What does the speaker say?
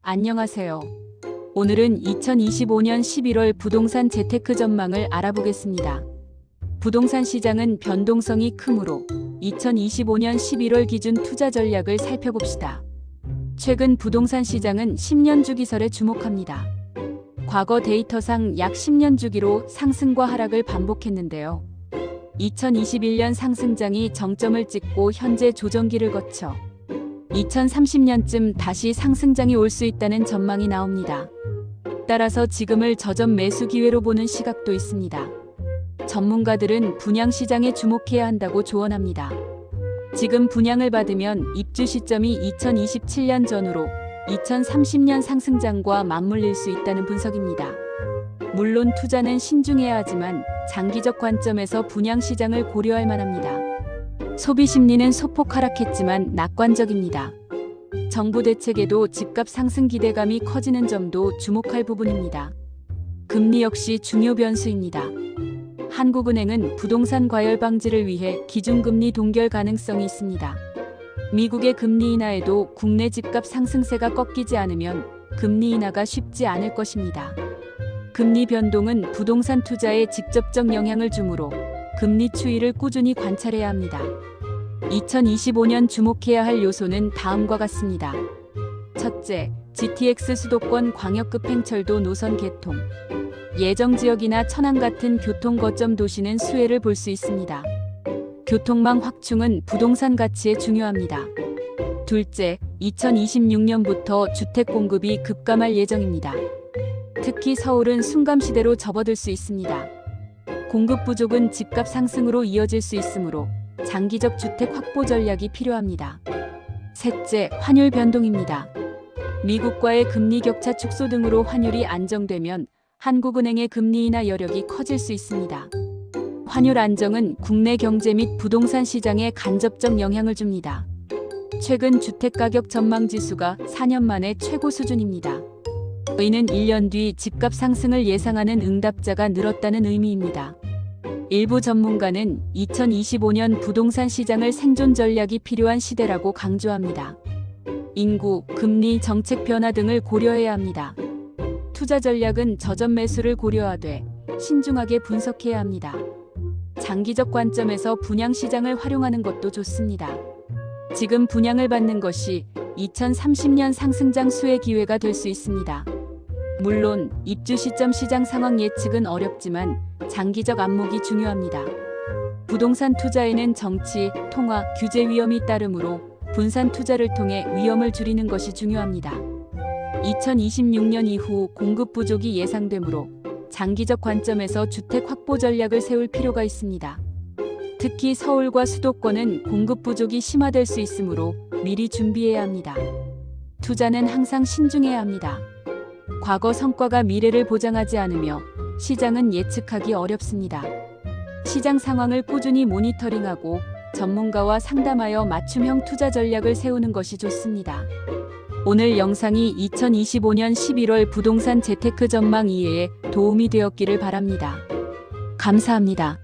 안녕하세요. 오늘은 2025년 11월 부동산 재테크 전망을 알아보겠습니다. 부동산 시장은 변동성이 크므로 2025년 11월 기준 투자 전략을 살펴봅시다. 최근 부동산 시장은 10년 주기설에 주목합니다. 과거 데이터상 약 10년 주기로 상승과 하락을 반복했는데요. 2021년 상승장이 정점을 찍고 현재 조정기를 거쳐 2030년쯤 다시 상승장이 올 수 있다는 전망이 나옵니다. 따라서 지금을 저점 매수 기회로 보는 시각도 있습니다. 전문가들은 분양 시장에 주목해야 한다고 조언합니다. 지금 분양을 받으면 입주 시점이 2027년 전후로 2030년 상승장과 맞물릴 수 있다는 분석입니다. 물론 투자는 신중해야 하지만 장기적 관점에서 분양 시장을 고려할 만합니다. 소비 심리는 소폭 하락했지만 낙관적입니다. 정부 대책에도 집값 상승 기대감이 커지는 점도 주목할 부분입니다. 금리 역시 중요 변수입니다. 한국은행은 부동산 과열 방지를 위해 기준금리 동결 가능성이 있습니다. 미국의 금리 인하에도 국내 집값 상승세가 꺾이지 않으면 금리 인하가 쉽지 않을 것입니다. 금리 변동은 부동산 투자에 직접적 영향을 주므로 금리 추이를 꾸준히 관찰해야 합니다. 2025년 주목해야 할 요소는 다음과 같습니다. 첫째, GTX 수도권 광역급 횡철도 노선 개통. 예정지역이나 천안 같은 교통 거점 도시는 수혜를 볼 수 있습니다. 교통망 확충은 부동산 가치에 중요합니다. 둘째, 2026년부터 주택 공급이 급감할 예정입니다. 특히 서울은 순감시대로 접어들 수 있습니다. 공급 부족은 집값 상승으로 이어질 수 있으므로 장기적 주택 확보 전략이 필요합니다. 셋째, 환율 변동입니다. 미국과의 금리 격차 축소 등으로 환율이 안정되면 한국은행의 금리 인하 여력이 커질 수 있습니다. 환율 안정은 국내 경제 및 부동산 시장에 간접적 영향을 줍니다. 최근 주택가격 전망 지수가 4년 만에 최고 수준입니다. 이는 1년 뒤 집값 상승을 예상하는 응답자가 늘었다는 의미입니다. 일부 전문가는 2025년 부동산 시장을 생존 전략이 필요한 시대라고 강조합니다. 인구, 금리, 정책 변화 등을 고려해야 합니다. 투자 전략은 저점 매수를 고려하되 신중하게 분석해야 합니다. 장기적 관점에서 분양 시장을 활용하는 것도 좋습니다. 지금 분양을 받는 것이 2030년 상승장 수의 기회가 될 수 있습니다. 물론 입주 시점 시장 상황 예측은 어렵지만 장기적 안목이 중요합니다. 부동산 투자에는 정치, 통화, 규제 위험이 따르므로 분산 투자를 통해 위험을 줄이는 것이 중요합니다. 2026년 이후 공급 부족이 예상되므로 장기적 관점에서 주택 확보 전략을 세울 필요가 있습니다. 특히 서울과 수도권은 공급 부족이 심화될 수 있으므로 미리 준비해야 합니다. 투자는 항상 신중해야 합니다. 과거 성과가 미래를 보장하지 않으며 시장은 예측하기 어렵습니다. 시장 상황을 꾸준히 모니터링하고 전문가와 상담하여 맞춤형 투자 전략을 세우는 것이 좋습니다. 오늘 영상이 2025년 11월 부동산 재테크 전망 이해에 도움이 되었기를 바랍니다. 감사합니다.